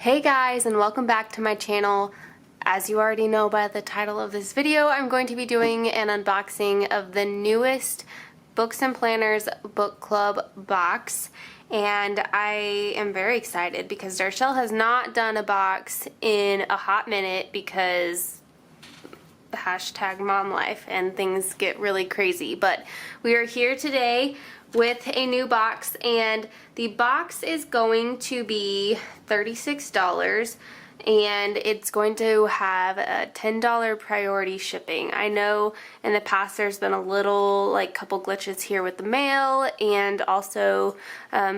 Hey guys, and welcome back to my channel. As you already know by the title of this video, I'm going to be doing an unboxing of the newest Books and Planners Book Club Box, and I am very excited because Darchelle has not done a box in a hot minute because hashtag mom life and things get really crazy. But we are here today with a new box, and the box is going to be $36 and it's going to have a $10 priority shipping. I know in the past there's been a little couple glitches here with the mail, and also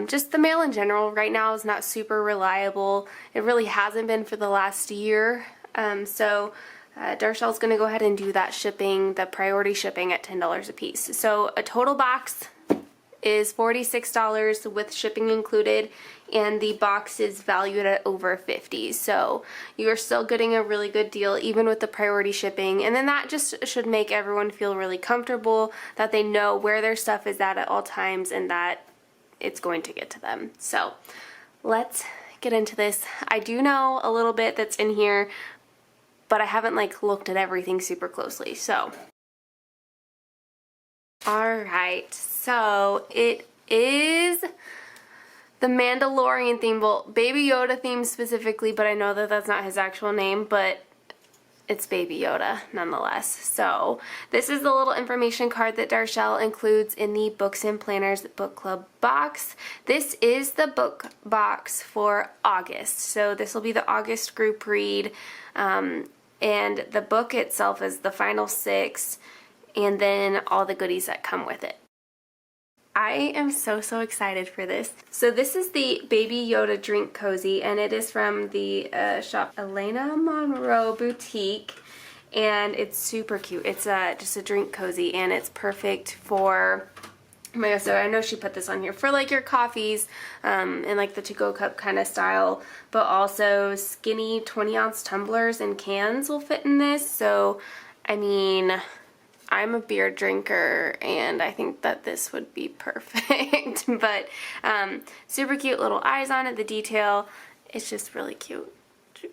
just the mail in general right now is not super reliable. It really hasn't been for the last year. Darchelle's going to go ahead and do that shipping, the priority shipping, at $10 a piece. So a total box is $46 with shipping included, and the box is valued at over $50. So you're still getting a really good deal even with the priority shipping, and then that just should make everyone feel really comfortable that they know where their stuff is at all times and that it's going to get to them. So let's get into this. I do know a little bit that's in here, but I haven't looked at everything super closely. So alright, so it is the Mandalorian theme, well, Baby Yoda theme specifically, but I know that that's not his actual name, but it's Baby Yoda nonetheless. So this is the little information card that Darchelle includes in the Books and Planners Book Club box. This is the book box for August, so this will be the August group read, and the book itself is the final 6, and then all the goodies that come with it. I am so excited for this. So this is the Baby Yoda drink cozy, and it is from the shop Elena Monroe Boutique, and it's super cute. It's just a drink cozy, and it's perfect for, oh my gosh, so I know she put this on here for your coffees in the to-go cup kind of style, but also skinny 20-ounce tumblers and cans will fit in this. So I mean, I'm a beer drinker and I think that this would be perfect. But super cute little eyes on it, the detail, it's just really cute.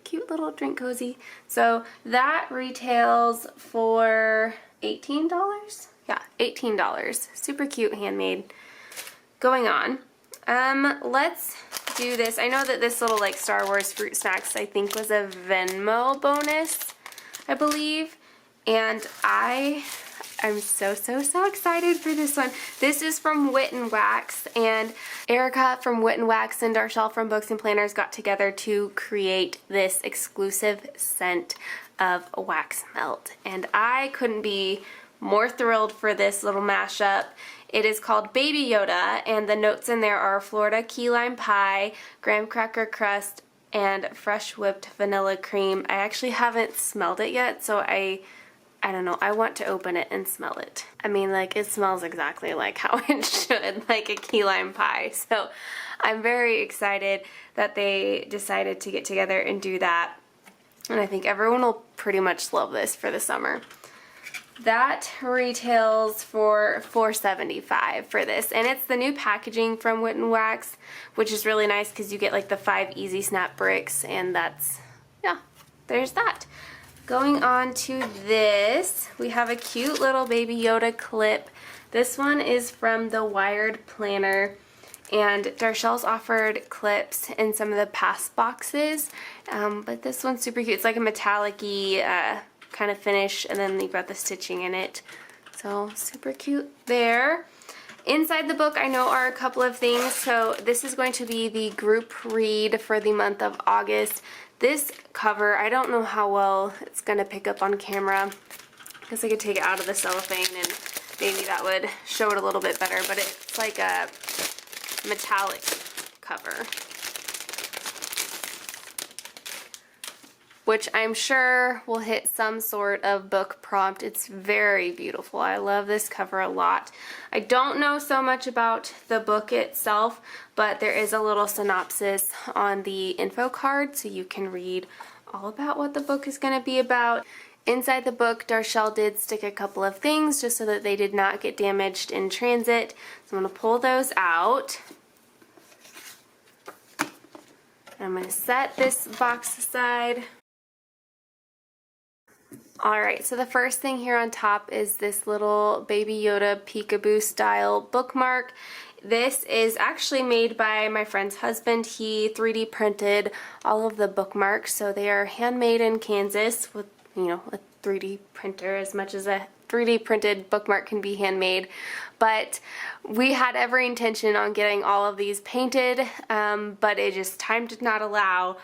Cute little drink cozy. So that retails for $18? Yeah, $18. Super cute, handmade. Going on. Let's do this. I know that this little Star Wars fruit snacks I think was a Venmo bonus, I believe. And I'm so excited for this one. This is from Wit and Wax, and Erica from Wit and Wax and Darchelle from Books and Planners got together to create this exclusive scent of wax melt. And I couldn't be more thrilled for this little mashup. It is called Baby Yoda, and the notes in there are Florida key lime pie, graham cracker crust, and fresh whipped vanilla cream. I actually haven't smelled it yet, so I don't know, I want to open it and smell it. I mean, it smells exactly like how it should, like a key lime pie. So I'm very excited that they decided to get together and do that. And I think everyone will pretty much love this for the summer. That retails for $4.75 for this, and it's the new packaging from Wit and Wax, which is really nice because you get the 5 easy snap bricks, and that's, yeah, there's that. Going on to this, we have a cute little Baby Yoda clip. This one is from the Wired Planner, and Darchelle's offered clips in some of the past boxes, but this one's super cute. It's like a metallic-y kind of finish, and then you've got the stitching in it. So super cute there. Inside the book I know are a couple of things. So this is going to be the group read for the month of August. This cover, I don't know how well it's going to pick up on camera. I guess I could take it out of the cellophane and maybe that would show it a little bit better, but it's like a metallic cover, which I'm sure will hit some sort of book prompt. It's very beautiful. I love this cover a lot. I don't know so much about the book itself, but there is a little synopsis on the info card, so you can read all about what the book is going to be about. Inside the book, Darchelle did stick a couple of things just so that they did not get damaged in transit. So I'm going to pull those out. I'm going to set this box aside. Alright, so the first thing here on top is this little Baby Yoda peekaboo style bookmark. This is actually made by my friend's husband. He 3D printed all of the bookmarks, so they are handmade in Kansas with, you know, a 3D printer, as much as a 3D printed bookmark can be handmade. But we had every intention on getting all of these painted, but time did not allow.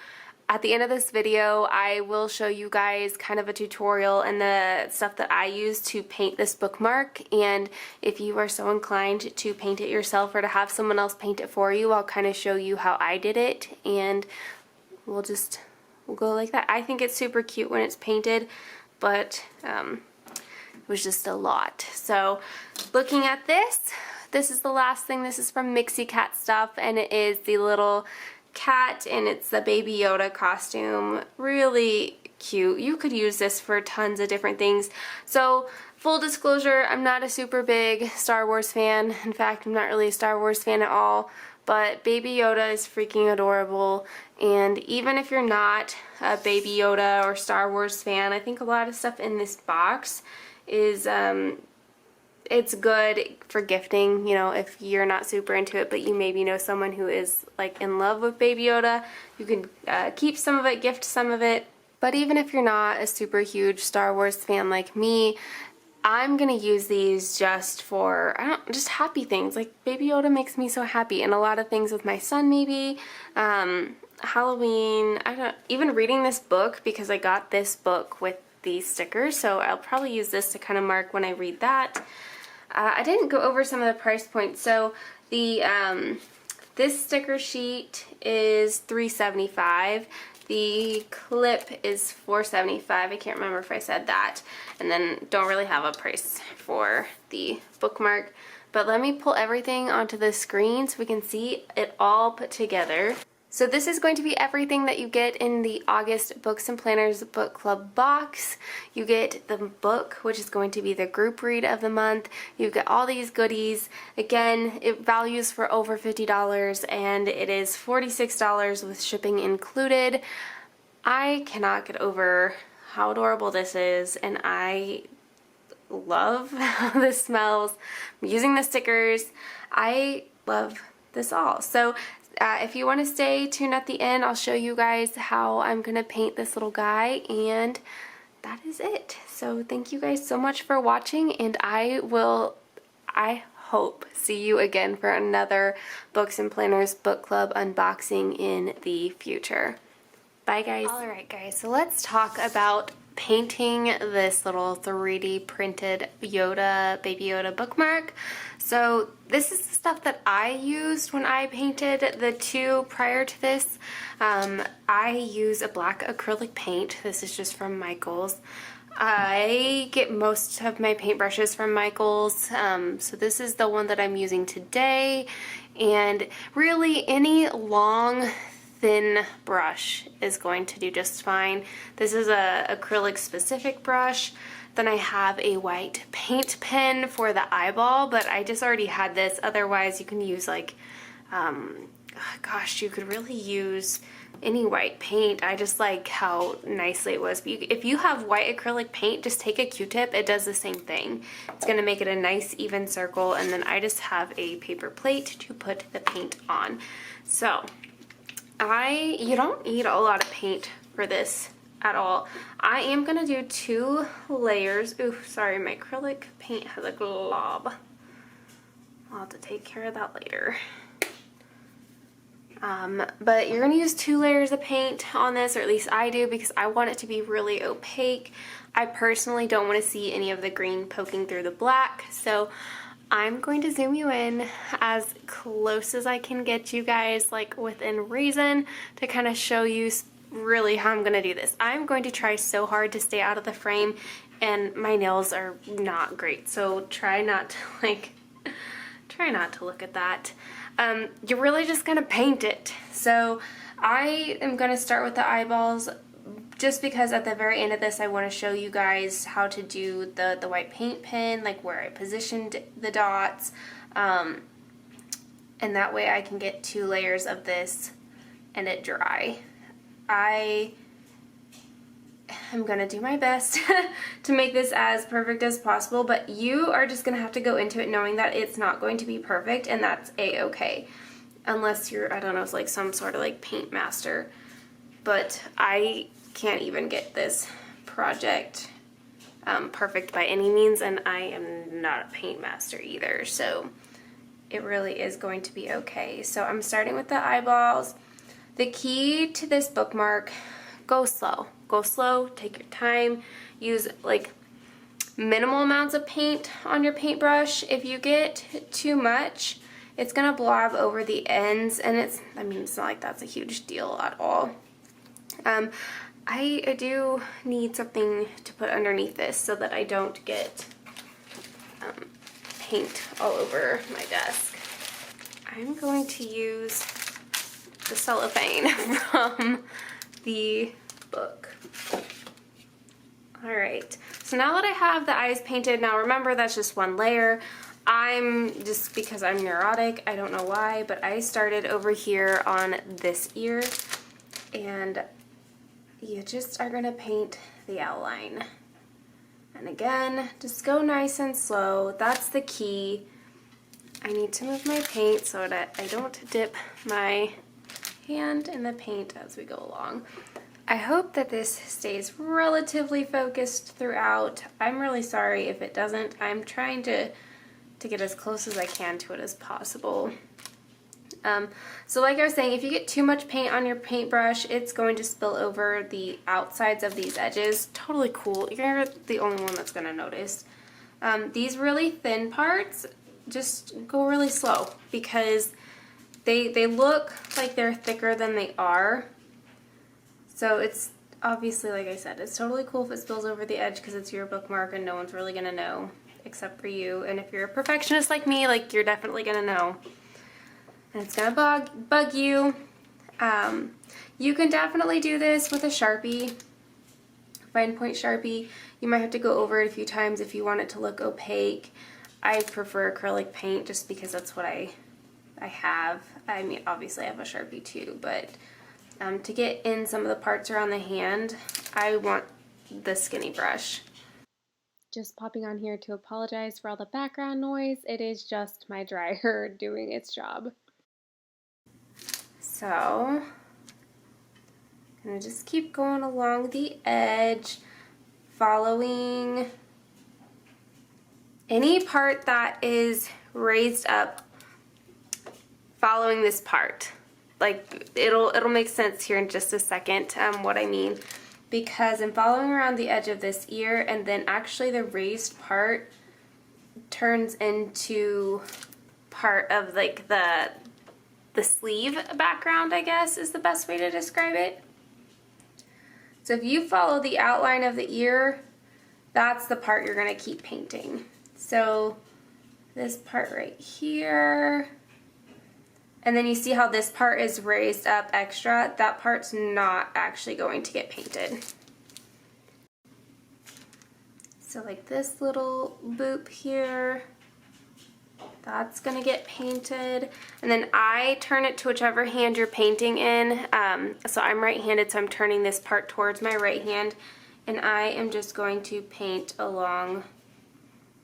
At the end of this video, I will show you guys kind of a tutorial and the stuff that I use to paint this bookmark, and if you are so inclined to paint it yourself or to have someone else paint it for you, I'll kind of show you how I did it, and we'll go like that. I think it's super cute when it's painted, but it was just a lot. So looking at this is the last thing. This is from Mixie Cat Stuff, and it is the little cat, and it's the Baby Yoda costume. Really cute. You could use this for tons of different things. So full disclosure, I'm not a super big Star Wars fan. In fact, I'm not really a Star Wars fan at all, but Baby Yoda is freaking adorable, and even if you're not a Baby Yoda or Star Wars fan, I think a lot of stuff in this box is it's good for gifting, you know, if you're not super into it, but you maybe know someone who is like in love with Baby Yoda. You can keep some of it, gift some of it. But even if you're not a super huge Star Wars fan like me, I'm gonna use these just for, just happy things. Like Baby Yoda makes me so happy, and a lot of things with my son maybe. Halloween, even reading this book, because I got this book with these stickers, so I'll probably use this to kind of mark when I read that. I didn't go over some of the price points. So the this sticker sheet is $3.75. The clip is $4.75. I can't remember if I said that. And then don't really have a price for the bookmark. But let me pull everything onto the screen so we can see it all put together. So this is going to be everything that you get in the August Books and Planners Book Club box. You get the book, which is going to be the group read of the month. You get all these goodies. Again, it values for over $50, and it is $46 with shipping included. I cannot get over how adorable this is, and I love how this smells. I'm using the stickers. I love this all. So if you want to stay tuned at the end, I'll show you guys how I'm going to paint this little guy, and that is it. So thank you guys so much for watching, and I hope see you again for another Books and Planners Book Club unboxing in the future. Bye guys. Alright guys, so let's talk about painting this little 3D printed Yoda, Baby Yoda bookmark. So this is the stuff that I used when I painted the two prior to this. I use a black acrylic paint. This is just from Michael's. I get most of my paintbrushes from Michael's, so this is the one that I'm using today, and really any long thin brush is going to do just fine. This is a acrylic specific brush. Then I have a white paint pen for the eyeball, but I just already had this. Otherwise you can use like, gosh, you could really use any white paint. I just like how nicely it was. If you have white acrylic paint, just take a Q-tip. It does the same thing. It's going to make it a nice even circle, and then I just have a paper plate to put the paint on. So you don't need a lot of paint for this at all. I am going to do 2 layers. Ooh, sorry, my acrylic paint has a glob. I'll have to take care of that later. But you're going to use 2 layers of paint on this, or at least I do, because I want it to be really opaque. I personally don't want to see any of the green poking through the black, so I'm going to zoom you in as close as I can get you guys, like within reason, to kind of show you really how I'm going to do this. I'm going to try so hard to stay out of the frame, and my nails are not great, so try not to look at that. You're really just going to paint it. So I am going to start with the eyeballs, just because at the very end of this I want to show you guys how to do the white paint pen, like where I positioned the dots, and that way I can get 2 layers of this and it dry. I am gonna do my best to make this as perfect as possible, but you are just gonna have to go into it knowing that it's not going to be perfect, and that's a-okay. Unless you're, I don't know, it's like some sort of like paint master. But I can't even get this project perfect by any means, and I am not a paint master either, so it really is going to be okay. So I'm starting with the eyeballs. The key to this bookmark, go slow. Go slow, take your time, use like minimal amounts of paint on your paintbrush. If you get too much, it's gonna blob over the ends, and it's not like that's a huge deal at all. I do need something to put underneath this so that I don't get paint all over my desk. I'm going to use the cellophane from the book. Alright, so now that I have the eyes painted, now remember that's just one layer. Just because I'm neurotic, I don't know why, but I started over here on this ear, and you just are going to paint the outline. And again, just go nice and slow. That's the key. I need to move my paint so that I don't dip my hand in the paint as we go along. I hope that this stays relatively focused throughout. I'm really sorry if it doesn't. I'm trying to get as close as I can to it as possible. So like I was saying, if you get too much paint on your paintbrush, it's going to spill over the outsides of these edges. Totally cool. You're the only one that's going to notice. These really thin parts, just go really slow because they look like they're thicker than they are. So it's obviously, like I said, it's totally cool if it spills over the edge because it's your bookmark and no one's really going to know except for you. And if you're a perfectionist like me, like you're definitely going to know. And it's going to bug you. You can definitely do this with a Sharpie, fine point Sharpie. You might have to go over it a few times if you want it to look opaque. I prefer acrylic paint just because that's what I have. I mean, obviously I have a Sharpie too, but to get in some of the parts around the hand, I want the skinny brush. Just popping on here to apologize for all the background noise. It is just my dryer doing its job. So, I'm gonna just keep going along the edge, following any part that is raised up, following this part. Like, it'll make sense here in just a second what I mean, because I'm following around the edge of this ear, and then actually the raised part turns into part of like the sleeve background, I guess is the best way to describe it. So if you follow the outline of the ear, that's the part you're going to keep painting. So this part right here, and then you see how this part is raised up extra, that part's not actually going to get painted. So like this little boop here, that's gonna get painted, and then I turn it to whichever hand you're painting in. So I'm right-handed, so I'm turning this part towards my right hand, and I am just going to paint along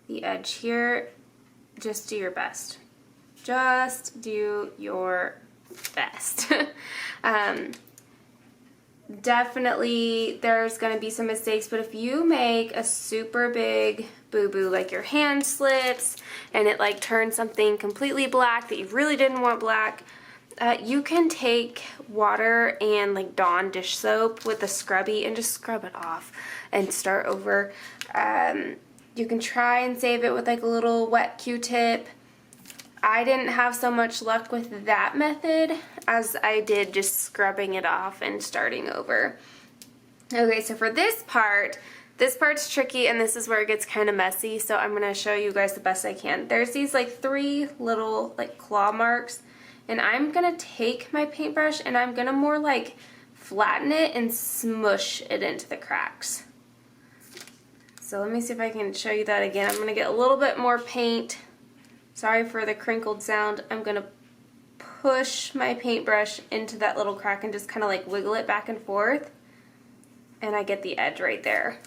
the edge here. Just do your best. Just do your best. Definitely there's going to be some mistakes, but if you make a super big boo-boo, like your hand slips and it like turns something completely black that you really didn't want black, you can take water and like Dawn dish soap with a scrubby and just scrub it off and start over. You can try and save it with like a little wet Q-tip. I didn't have so much luck with that method as I did just scrubbing it off and starting over. Okay, so for this part's tricky, and this is where it gets kind of messy, so I'm going to show you guys the best I can. There's these like 3 little like claw marks, and I'm going to take my paintbrush and I'm going to more like flatten it and smush it into the cracks. So let me see if I can show you that again. I'm going to get a little bit more paint. Sorry for the crinkled sound. I'm going to push my paintbrush into that little crack and just kind of like wiggle it back and forth, and I get the edge right there.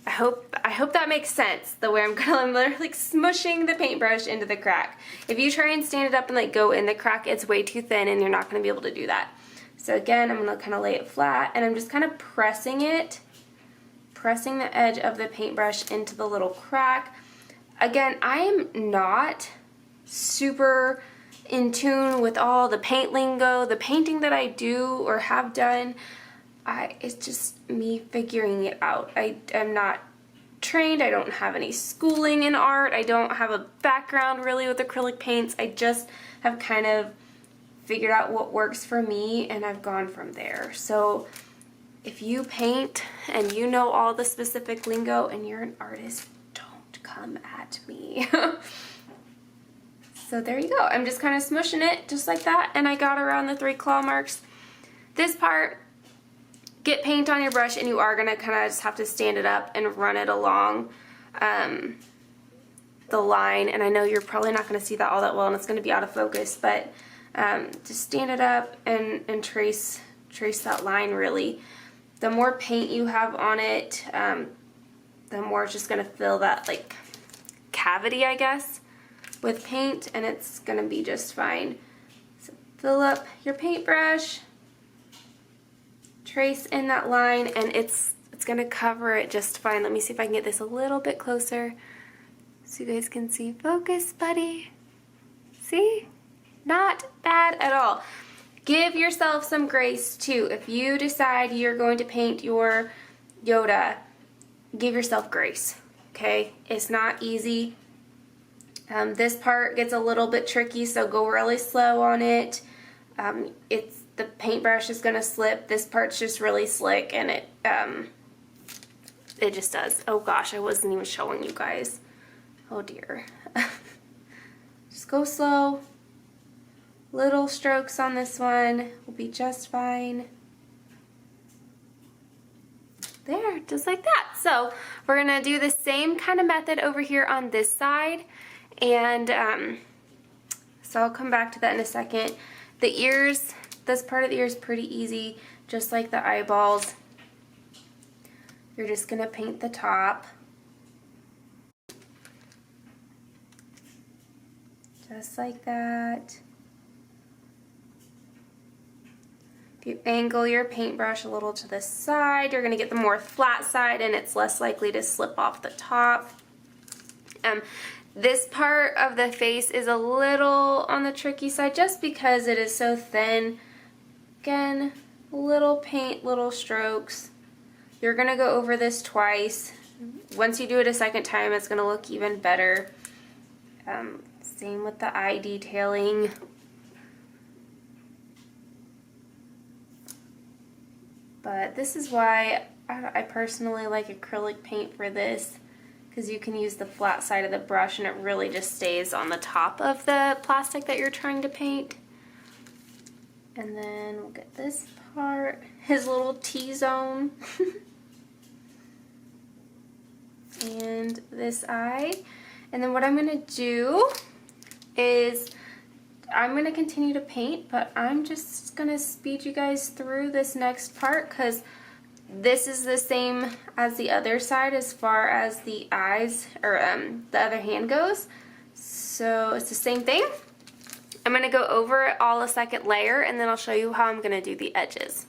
I hope that makes sense, the way I'm literally like smushing the paintbrush into the crack. If you try and stand it up and like go in the crack, it's way too thin and you're not going to be able to do that. So again, I'm going to kind of lay it flat, and I'm just kind of pressing the edge of the paintbrush into the little crack. Again, I am not super in tune with all the paint lingo. The painting that I do or have done, it's just me figuring it out. I am not trained. I don't have any schooling in art. I don't have a background really with acrylic paints. I just have kind of figured out what works for me, and I've gone from there. So if you paint and you know all the specific lingo and you're an artist, don't come at me. So there you go. I'm just kind of smushing it just like that, and I got around the 3 claw marks. This part, get paint on your brush, and you are going to kind of just have to stand it up and run it along the line. And I know you're probably not going to see that all that well, and it's going to be out of focus, but just stand it up and trace that line really. The more paint you have on it, the more it's just going to fill that like cavity, I guess, with paint, and it's going to be just fine. So fill up your paintbrush, trace in that line, and it's going to cover it just fine. Let me see if I can get this a little bit closer so you guys can see. Focus, buddy. See? Not bad at all. Give yourself some grace too. If you decide you're going to paint your Yoda, give yourself grace, okay? It's not easy. This part gets a little bit tricky, so go really slow on it. The paintbrush is going to slip. This part's just really slick, and it just does. Oh gosh, I wasn't even showing you guys. Oh dear. Just go slow. Little strokes on this one will be just fine. There, just like that. So we're gonna do the same kind of method over here on this side, and so I'll come back to that in a second. The ears, this part of the ear is pretty easy, just like the eyeballs. You're just gonna paint the top. Just like that. If you angle your paintbrush a little to the side, you're gonna get the more flat side, and it's less likely to slip off the top. This part of the face is a little on the tricky side just because it is so thin. Again, little paint, little strokes. You're gonna go over this twice. Once you do it a second time, it's gonna look even better. Same with the eye detailing. But this is why I personally like acrylic paint for this, because you can use the flat side of the brush and it really just stays on the top of the plastic that you're trying to paint. And then we'll get this part, his little T-zone. And this eye. And then what I'm going to do is I'm going to continue to paint, but I'm just going to speed you guys through this next part because this is the same as the other side as far as the eyes, or the other hand goes. So it's the same thing. I'm going to go over it all a second layer, and then I'll show you how I'm going to do the edges.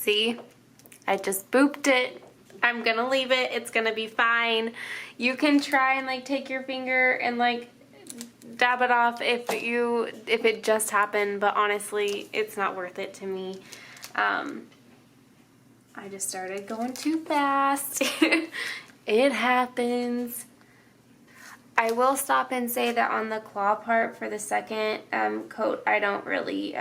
See? I just booped it. I'm gonna leave it. It's gonna be fine. You can try and like take your finger and like dab it off if it just happened, but honestly, it's not worth it to me. I just started going too fast. It happens. I will stop and say that on the claw part for the second coat, I don't really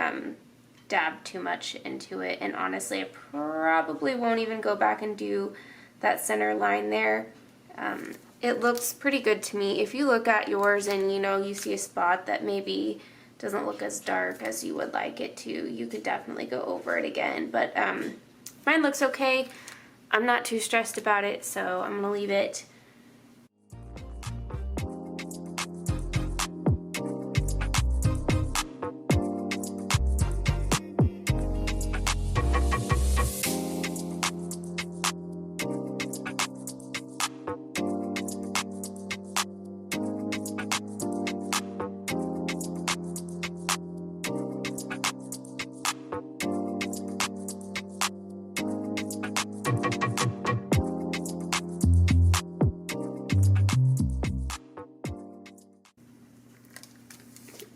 dab too much into it, and honestly I probably won't even go back and do that center line there. It looks pretty good to me. If you look at yours and you see a spot that maybe doesn't look as dark as you would like it to, you could definitely go over it again, but mine looks okay. I'm not too stressed about it, so I'm gonna leave it.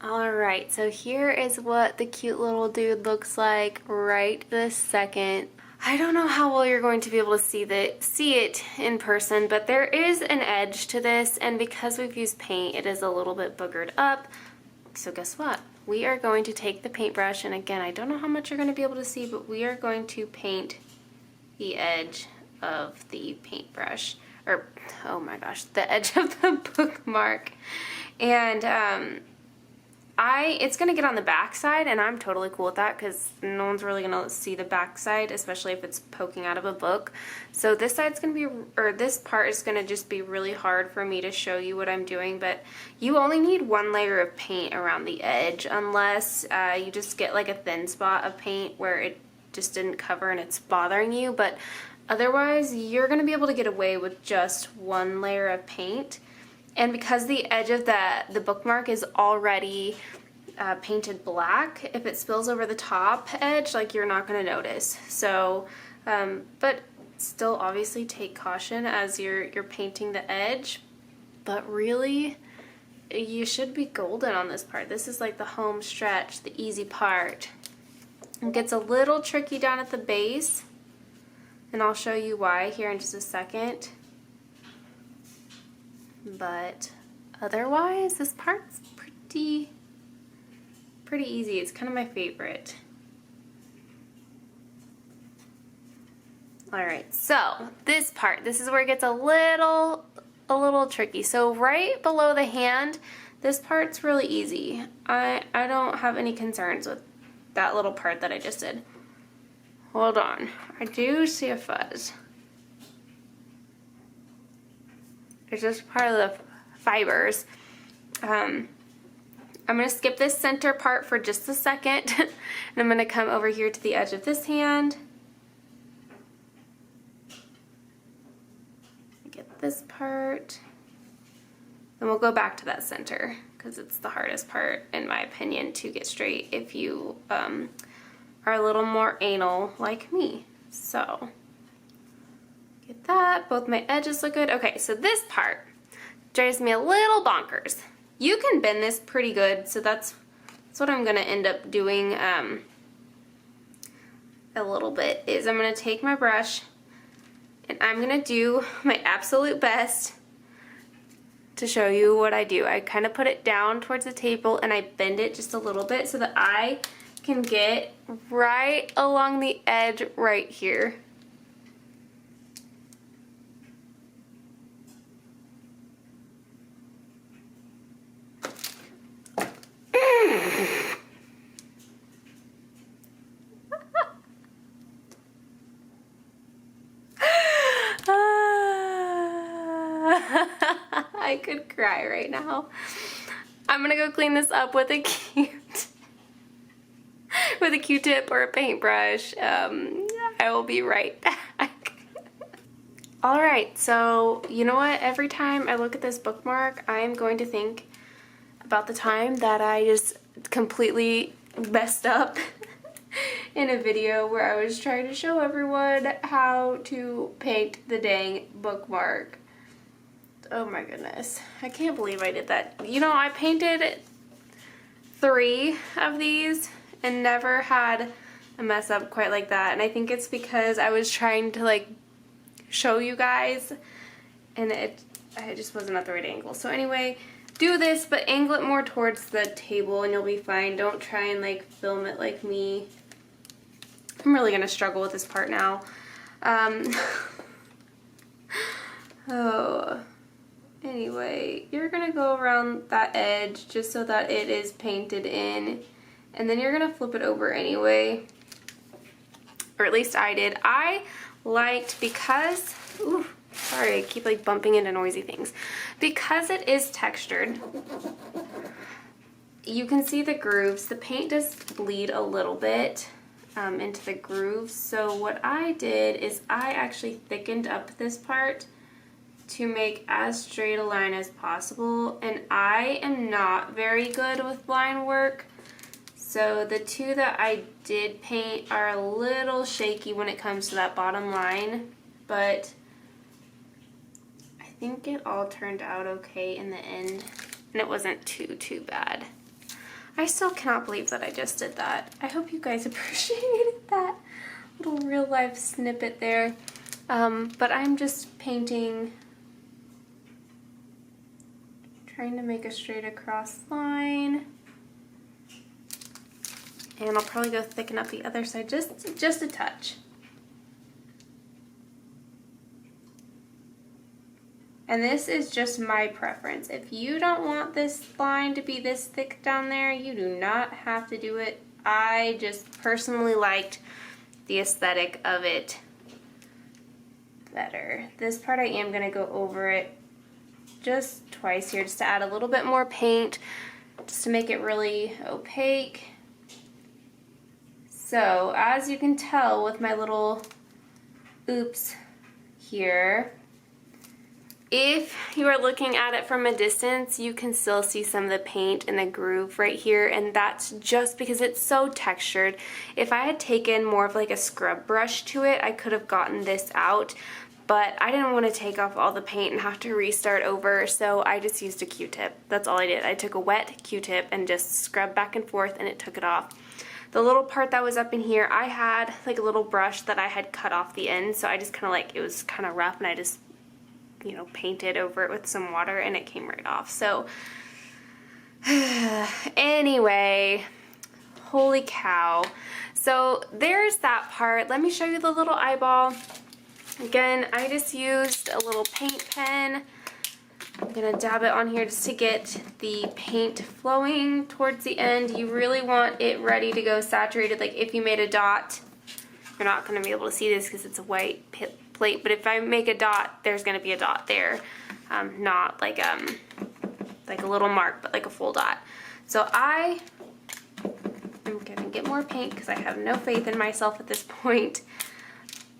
Alright, so here is what the cute little dude looks like right this second. I don't know how well you're going to be able to see it in person, but there is an edge to this, and because we've used paint, it is a little bit boogered up. So guess what? We are going to take the paintbrush, and again, I don't know how much you're going to be able to see, but we are going to paint the edge of the paintbrush, or, oh my gosh, the edge of the bookmark. And it's going to get on the back side, and I'm totally cool with that because no one's really going to see the back side, especially if it's poking out of a book. So this side's going to be, or this part is going to just be really hard for me to show you what I'm doing, but you only need one layer of paint around the edge unless you just get like a thin spot of paint where it just didn't cover and it's bothering you, but otherwise you're going to be able to get away with just one layer of paint. And because the edge of the bookmark is already painted black, if it spills over the top edge, like, you're not going to notice. So, but still obviously take caution as you're painting the edge. But really, you should be golden on this part. This is like the home stretch, the easy part. It gets a little tricky down at the base, and I'll show you why here in just a second. But otherwise, this part's pretty easy. It's kind of my favorite. Alright, so this part, this is where it gets a little tricky. So right below the hand, this part's really easy. I don't have any concerns with that little part that I just did. Hold on, I do see a fuzz. It's just part of the fibers. I'm going to skip this center part for just a second, and I'm going to come over here to the edge of this hand. Get this part. And we'll go back to that center, because it's the hardest part, in my opinion, to get straight if you are a little more anal like me. So get that. Both my edges look good. Okay, so this part drives me a little bonkers. You can bend this pretty good, so that's what I'm going to end up doing a little bit, is I'm going to take my brush and I'm going to do my absolute best to show you what I do. I kind of put it down towards the table and I bend it just a little bit so that I can get right along the edge right here. I could cry right now. I'm gonna go clean this up with a Q-tip or a paintbrush. I will be right back. Alright, so you know what? Every time I look at this bookmark, I'm going to think about the time that I just completely messed up in a video where I was trying to show everyone how to paint the dang bookmark. Oh my goodness. I can't believe I did that. You know, I painted 3 of these and never had a mess up quite like that. And I think it's because I was trying to like show you guys and I just wasn't at the right angle. So anyway, do this, but angle it more towards the table and you'll be fine. Don't try and like film it like me. I'm really gonna struggle with this part now. Anyway, you're gonna go around that edge just so that it is painted in, and then you're gonna flip it over anyway. Or at least I did. I liked, because, ooh, sorry, I keep like bumping into noisy things. Because it is textured, you can see the grooves. The paint does bleed a little bit into the grooves. So what I did is I actually thickened up this part to make as straight a line as possible. And I am not very good with line work. So the 2 that I did paint are a little shaky when it comes to that bottom line, but I think it all turned out okay in the end, and it wasn't too bad. I still cannot believe that I just did that. I hope you guys appreciated that little real life snippet there. But I'm just painting, trying to make a straight across line. And I'll probably go thicken up the other side just a touch. And this is just my preference. If you don't want this line to be this thick down there, you do not have to do it. I just personally liked the aesthetic of it better. This part I am going to go over it just twice here just to add a little bit more paint, just to make it really opaque. So as you can tell with my little oops here, if you are looking at it from a distance, you can still see some of the paint in the groove right here, and that's just because it's so textured. If I had taken more of like a scrub brush to it, I could have gotten this out, but I didn't want to take off all the paint and have to restart over, so I just used a Q-tip. That's all I did. I took a wet Q-tip and just scrubbed back and forth, and it took it off. The little part that was up in here, I had like a little brush that I had cut off the end, so I just kind of like, it was kind of rough, and I just, you know, painted over it with some water and it came right off. So anyway, holy cow. So there's that part. Let me show you the little eyeball. Again, I just used a little paint pen. I'm gonna dab it on here just to get the paint flowing towards the end. You really want it ready to go saturated. Like if you made a dot, you're not gonna be able to see this because it's a white plate, but if I make a dot, there's gonna be a dot there. Not like a little mark, but like a full dot. So I am gonna get more paint because I have no faith in myself at this point.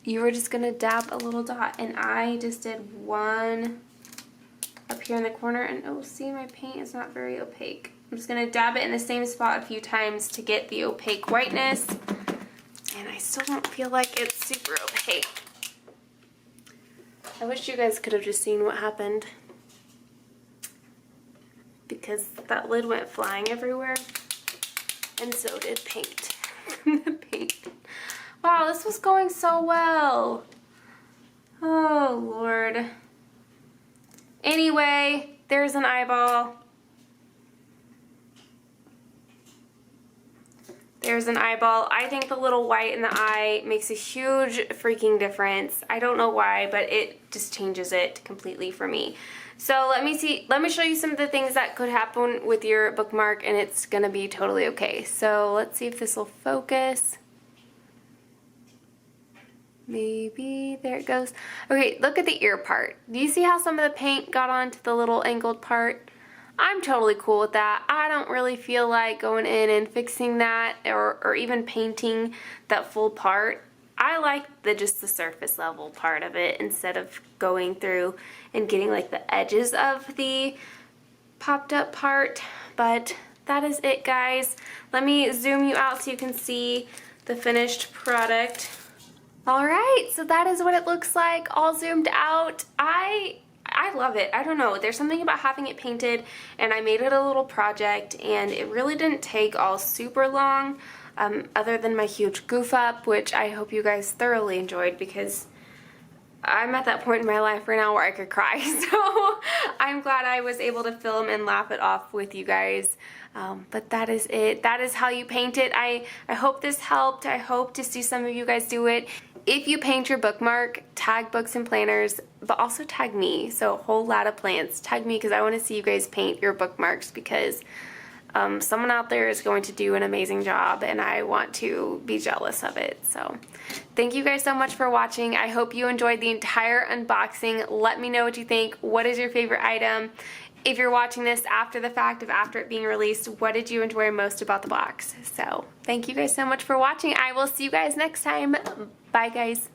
You are just gonna dab a little dot, and I just did one up here in the corner, and oh, see, my paint is not very opaque. I'm just gonna dab it in the same spot a few times to get the opaque whiteness, and I still don't feel like it's super opaque. I wish you guys could have just seen what happened, because that lid went flying everywhere, and so did paint. The paint. Wow, this was going so well. Oh, Lord. Anyway, there's an eyeball. There's an eyeball. I think the little white in the eye makes a huge freaking difference. I don't know why, but it just changes it completely for me. So let me show you some of the things that could happen with your bookmark, and it's gonna be totally okay. So let's see if this will focus. Maybe, there it goes. Okay, look at the ear part. Do you see how some of the paint got onto the little angled part? I'm totally cool with that. I don't really feel like going in and fixing that or even painting that full part. I like just the surface level part of it instead of going through and getting like the edges of the popped up part. But that is it, guys. Let me zoom you out so you can see the finished product. Alright, so that is what it looks like all zoomed out. I love it. I don't know. There's something about having it painted, and I made it a little project, and it really didn't take all super long, other than my huge goof up, which I hope you guys thoroughly enjoyed because I'm at that point in my life right now where I could cry. So I'm glad I was able to film and laugh it off with you guys. But that is it. That is how you paint it. I hope this helped. I hope to see some of you guys do it. If you paint your bookmark, tag books and planners, but also tag me. So a whole lot of plants. Tag me because I want to see you guys paint your bookmarks because someone out there is going to do an amazing job and I want to be jealous of it. So thank you guys so much for watching. I hope you enjoyed the entire unboxing. Let me know what you think. What is your favorite item? If you're watching this after the fact of after it being released, what did you enjoy most about the box? So thank you guys so much for watching. I will see you guys next time. Bye guys.